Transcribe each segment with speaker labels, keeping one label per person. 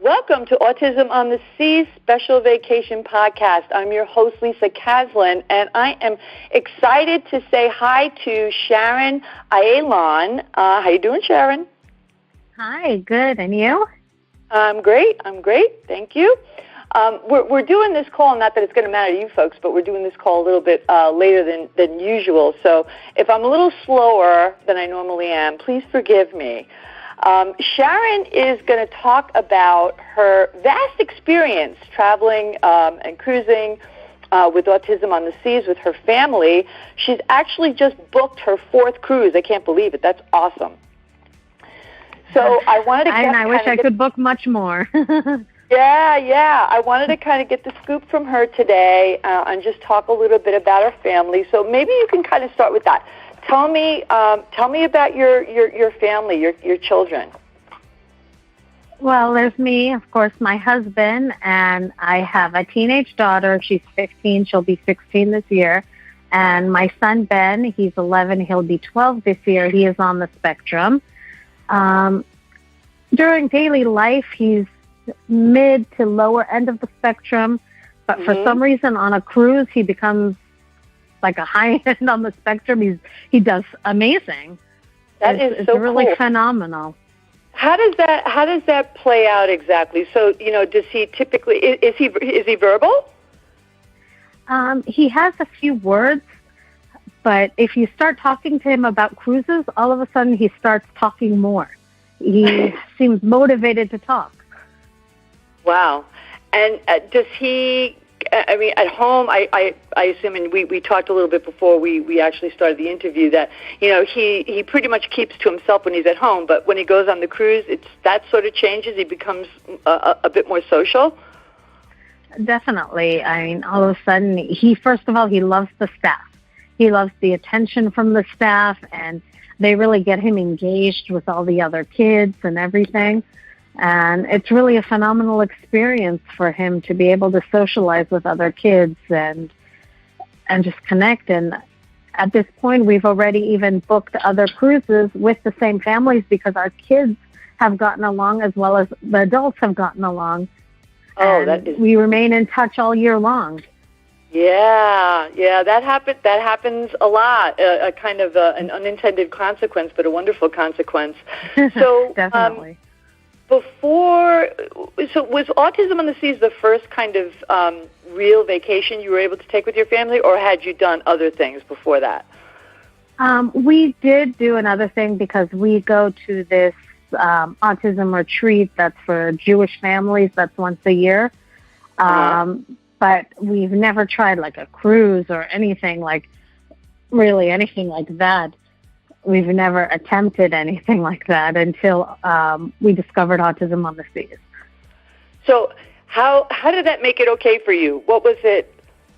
Speaker 1: Welcome to Autism on the Seas Special Vacation Podcast. I'm your host, Lisa Caslin, and I am excited to say hi to Sharon Ayalon. How you doing, Sharon?
Speaker 2: Hi, good. And you?
Speaker 1: I'm great. Thank you. We're doing this call, not that it's going to matter to you folks, but we're doing this call a little bit later than usual. So if I'm a little slower than I normally am, please forgive me. Sharon is going to talk about her vast experience traveling and cruising with Autism on the Seas with her family. She's actually just booked her 4th cruise. I can't believe it. That's awesome. So I wanted to
Speaker 2: I wish I could book much more.
Speaker 1: Yeah. I wanted to kind of get the scoop from her today and just talk a little bit about her family. So maybe you can kind of start with that. Tell me about your family, your children.
Speaker 2: Well, there's me, of course, my husband, and I have a teenage daughter. She's 15. She'll be 16 this year. And my son, Ben, he's 11. He'll be 12 this year. He is on the spectrum. During daily life, he's mid to lower end of the spectrum. But for some reason, on a cruise, he becomes like a high end on the spectrum. He does amazing. It's so really cool. Phenomenal.
Speaker 1: How does that play out exactly? So, does he typically is he verbal?
Speaker 2: He has a few words, but if you start talking to him about cruises, all of a sudden he starts talking more. He seems motivated to talk. Wow.
Speaker 1: And does he? I mean, at home, I assume, and we talked a little bit before we actually started the interview, that, he pretty much keeps to himself when he's at home, but when he goes on the cruise, that sort of changes. He becomes a bit more social.
Speaker 2: Definitely. I mean, all of a sudden, first of all, he loves the staff. He loves the attention from the staff, and they really get him engaged with all the other kids and everything. And it's really a phenomenal experience for him to be able to socialize with other kids and just connect. And at this point, we've already even booked other cruises with the same families because our kids have gotten along as well as the adults have gotten along. We remain in touch all year long.
Speaker 1: Yeah, that happens a lot. A kind of an unintended consequence, but a wonderful consequence. So
Speaker 2: definitely.
Speaker 1: So was Autism on the Seas the first kind of real vacation you were able to take with your family, or had you done other things before that?
Speaker 2: We did do another thing because we go to this autism retreat that's for Jewish families. That's once a year. But we've never tried like a cruise or anything like that. We've never attempted anything like that until we discovered Autism on the Seas. So
Speaker 1: how did that make it okay for you? What was it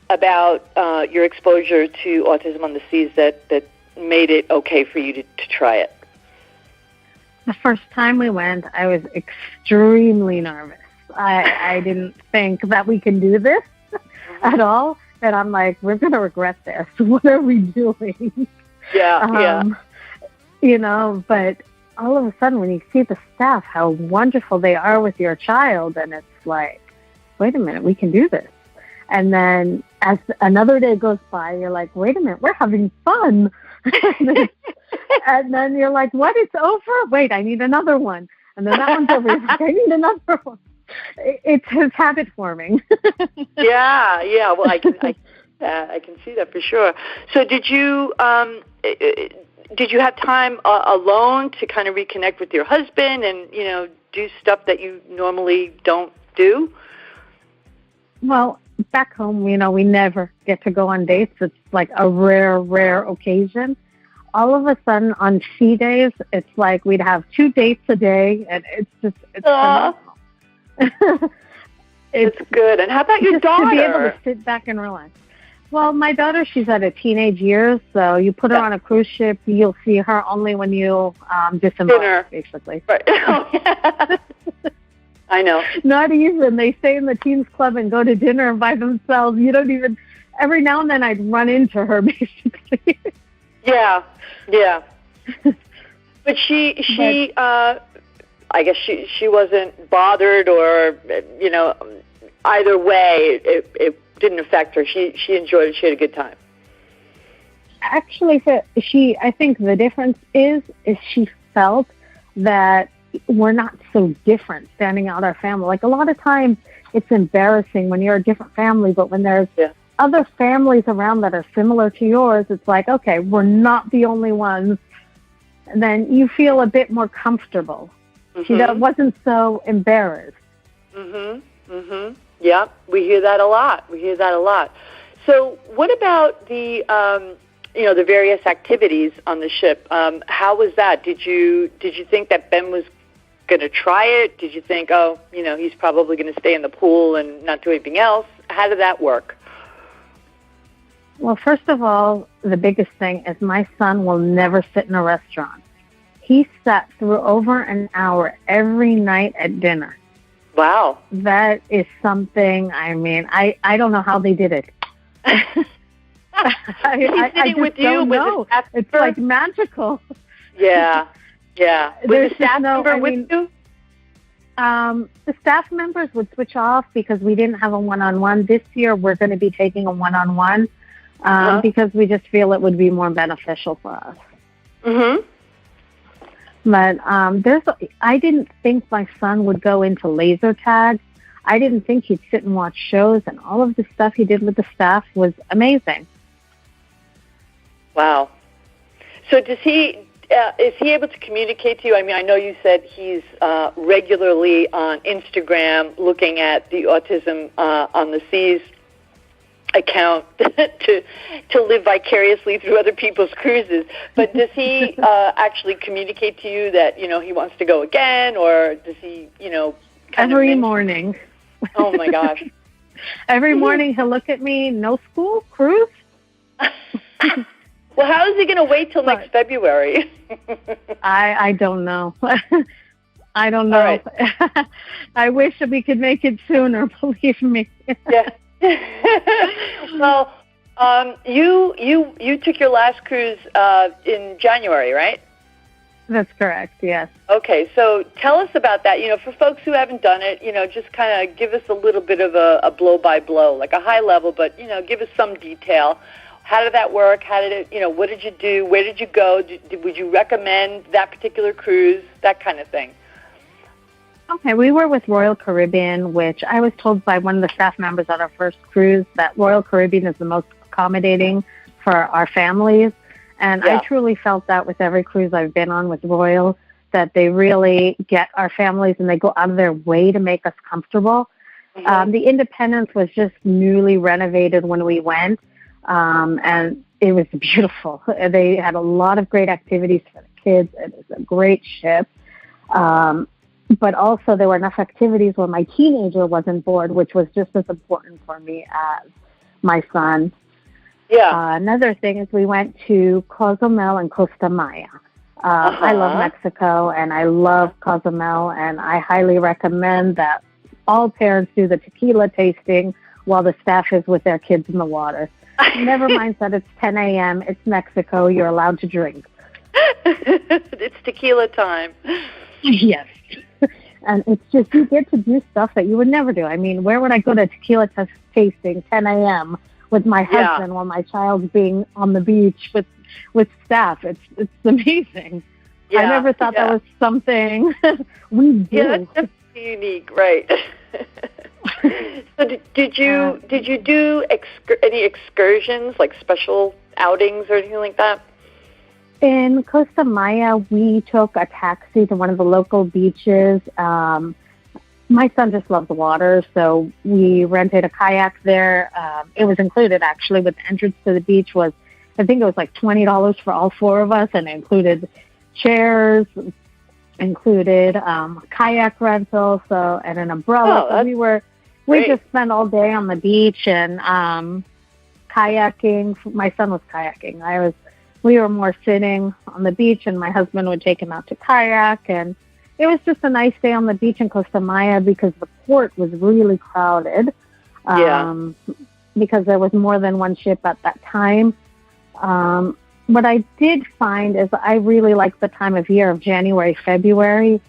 Speaker 1: about your exposure to Autism on the Seas that made it okay for you to try it?
Speaker 2: The first time we went, I was extremely nervous. I didn't think that we can do this at all. And I'm like, we're going to regret this. What are we doing?
Speaker 1: Yeah.
Speaker 2: But all of a sudden when you see the staff, how wonderful they are with your child, and it's like, wait a minute, we can do this. And then as another day goes by, you're like, wait a minute, we're having fun. And then you're like, what, it's over? Wait, I need another one. And then that one's over. You're like, I need another one. It's habit forming.
Speaker 1: Yeah. Well, I can see that for sure. So did you have time alone to kind of reconnect with your husband and, do stuff that you normally don't do?
Speaker 2: Well, back home, we never get to go on dates. It's like a rare occasion. All of a sudden on sea days, it's like we'd have 2 dates a day, and it's phenomenal.
Speaker 1: It's good. And how about your daughter?
Speaker 2: To be able to sit back and relax. Well, my daughter, she's at a teenage years, so you put her on a cruise ship, you'll see her only when you disembark,
Speaker 1: dinner,
Speaker 2: basically.
Speaker 1: Right. I know.
Speaker 2: Not even. They stay in the teens club and go to dinner by themselves. You don't even. Every now and then, I'd run into her, basically.
Speaker 1: Yeah. But she I guess she wasn't bothered, or either way, it didn't affect her. She enjoyed it. She had a good time.
Speaker 2: Actually, I think the difference is she felt that we're not so different standing out our family. Like, a lot of times it's embarrassing when you're a different family, but when there's other families around that are similar to yours, it's like, okay, we're not the only ones. And then you feel a bit more comfortable. She wasn't so embarrassed.
Speaker 1: Yeah, we hear that a lot. So what about the the various activities on the ship? How was that? Did you think that Ben was going to try it? Did you think, he's probably going to stay in the pool and not do anything else? How did that work?
Speaker 2: Well, first of all, the biggest thing is my son will never sit in a restaurant. He sat through over an hour every night at dinner.
Speaker 1: Wow.
Speaker 2: That is something, I don't know how they did it. I
Speaker 1: with you?
Speaker 2: know. It's like magical.
Speaker 1: Yeah. Was the staff member with you?
Speaker 2: The staff members would switch off because we didn't have a one-on-one. This year we're going to be taking a one-on-one because we just feel it would be more beneficial for us. But I didn't think my son would go into laser tag. I didn't think he'd sit and watch shows, and all of the stuff he did with the staff was amazing.
Speaker 1: Wow. So is he able to communicate to you? I mean, I know you said he's regularly on Instagram looking at the Autism on the Seas account to live vicariously through other people's cruises. But does he actually communicate to you that, he wants to go again, or does he,
Speaker 2: every morning?
Speaker 1: Oh, my gosh.
Speaker 2: Every morning he'll look at me, no school, cruise?
Speaker 1: Well, how is he going to wait till next February?
Speaker 2: I don't know. I don't know.
Speaker 1: Right.
Speaker 2: I wish we could make it sooner, believe me.
Speaker 1: Yeah. Well, you took your last cruise in January, right?
Speaker 2: That's correct, yes.
Speaker 1: Okay, so tell us about that. For folks who haven't done it, just kind of give us a little bit of a blow-by-blow, like a high level, but, give us some detail. How did that work? How did it, what did you do? Where did you go? Would you recommend that particular cruise? That kind of thing.
Speaker 2: Okay, we were with Royal Caribbean, which I was told by one of the staff members on our first cruise that Royal Caribbean is the most accommodating for our families. And I truly felt that with every cruise I've been on with Royal, that they really get our families and they go out of their way to make us comfortable. The Independence was just newly renovated when we went. And it was beautiful. They had a lot of great activities for the kids. It was a great ship. But also there were enough activities where my teenager wasn't bored, which was just as important for me as my son. Yeah. Another thing is we went to Cozumel and Costa Maya. I love Mexico and I love Cozumel, and I highly recommend that all parents do the tequila tasting while the staff is with their kids in the water. Never mind that it's 10 a.m. It's Mexico. You're allowed to drink.
Speaker 1: It's tequila time.
Speaker 2: Yes. And it's just, you get to do stuff that you would never do. I mean, where would I go to tequila tasting 10 a.m. with my husband while my child's being on the beach with staff? It's amazing. I never thought that was something we do.
Speaker 1: Yeah, that's unique, right? So did you do any excursions, like special outings or anything like that?
Speaker 2: In Costa Maya, we took a taxi to one of the local beaches. My son just loves the water, so we rented a kayak there. It was included, actually, with the entrance to the beach was, I think it was like $20 for all four of us, and it included chairs, included kayak rental, and an umbrella. So we just spent all day on the beach and kayaking. My son was kayaking. We were more sitting on the beach, and my husband would take him out to kayak. And it was just a nice day on the beach in Costa Maya because the port was really crowded. Because there was more than one ship at that time. What I did find is I really like the time of year of January, February,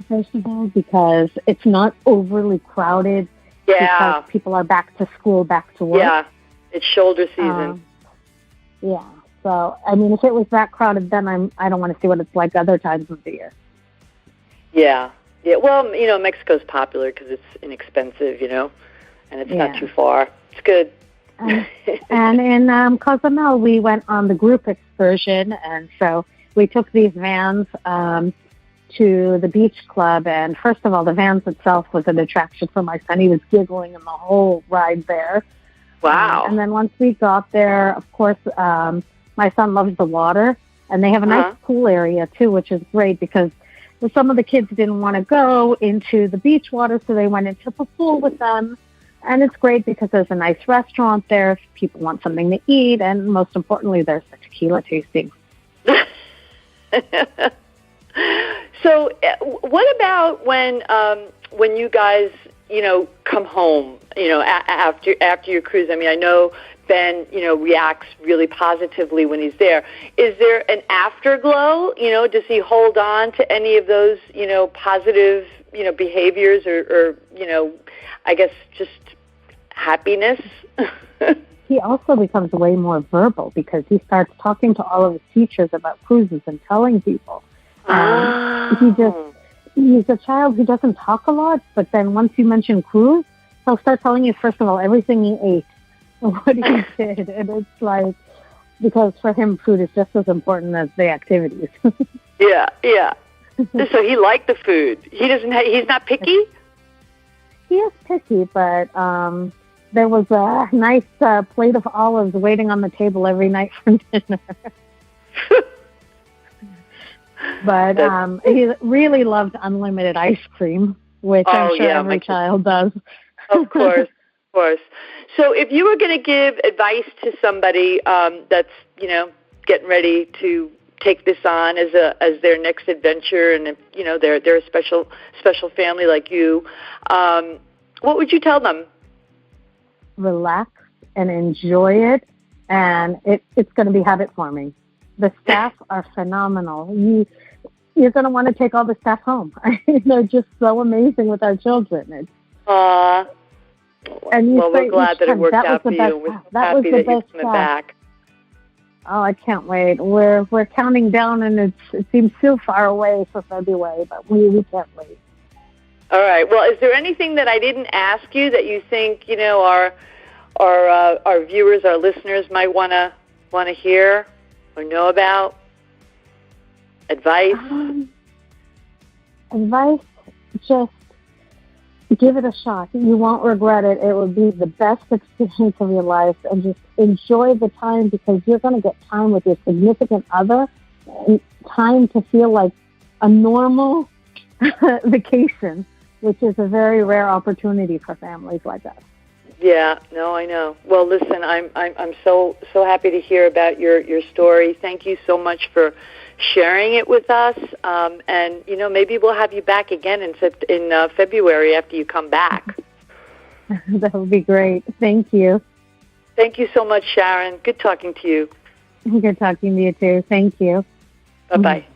Speaker 2: first of all, because it's not overly crowded.
Speaker 1: Yeah.
Speaker 2: Because people are back to school, back to work.
Speaker 1: Yeah. It's shoulder season.
Speaker 2: Yeah. So, I mean, if it was that crowded, then I don't want to see what it's like other times of the year.
Speaker 1: Yeah. Yeah. Well, Mexico's popular because it's inexpensive, and it's not too far. It's good.
Speaker 2: And in Cozumel, we went on the group excursion, and so we took these vans to the beach club. And first of all, the vans itself was an attraction for my son. He was giggling in the whole ride there.
Speaker 1: Wow.
Speaker 2: And then once we got there, of course, my son loves the water, and they have a nice pool area too, which is great because some of the kids didn't want to go into the beach water, so they went into the pool with them. And it's great because there's a nice restaurant there if people want something to eat, and most importantly, there's a tequila tasting.
Speaker 1: So, what about when you guys come home? After your cruise. I mean, I know Ben reacts really positively when he's there. Is there an afterglow? Does he hold on to any of those positive behaviors or I guess just happiness?
Speaker 2: He also becomes way more verbal because he starts talking to all of his teachers about cruises and telling people. He's a child who doesn't talk a lot, but then once you mention cruise, he'll start telling you, first of all, everything he ate and what he did. And it's like, because for him, food is just as important as the activities.
Speaker 1: Yeah. So he liked the food. He's not picky?
Speaker 2: He is picky, but there was a nice plate of olives waiting on the table every night for dinner. But he really loved unlimited ice cream, which I'm sure every child does.
Speaker 1: Of course. So if you were going to give advice to somebody that's, getting ready to take this on as their next adventure, and they're a special family like you, what would you tell them?
Speaker 2: Relax and enjoy it, and it's going to be habit forming. The staff are phenomenal. You're going to want to take all the staff home. They're just so amazing with our children.
Speaker 1: We're glad that it worked out for you. We're happy that you're coming back.
Speaker 2: Oh, I can't wait. We're counting down, and it seems so far away for February, but we can't wait.
Speaker 1: All right. Well, is there anything that I didn't ask you that you think our viewers, our listeners might want to hear or know about? Advice?
Speaker 2: Advice, just give it a shot. You won't regret it. It will be the best experience of your life, and just enjoy the time because you're going to get time with your significant other and time to feel like a normal vacation, which is a very rare opportunity for families like us.
Speaker 1: Yeah, no, I know. Well, listen, I'm so happy to hear about your story. Thank you so much for sharing it with us. And maybe we'll have you back again in February after you come back.
Speaker 2: That would be great. Thank you.
Speaker 1: Thank you so much, Sharon. Good talking to you.
Speaker 2: Good talking to you too. Thank you.
Speaker 1: Bye-bye.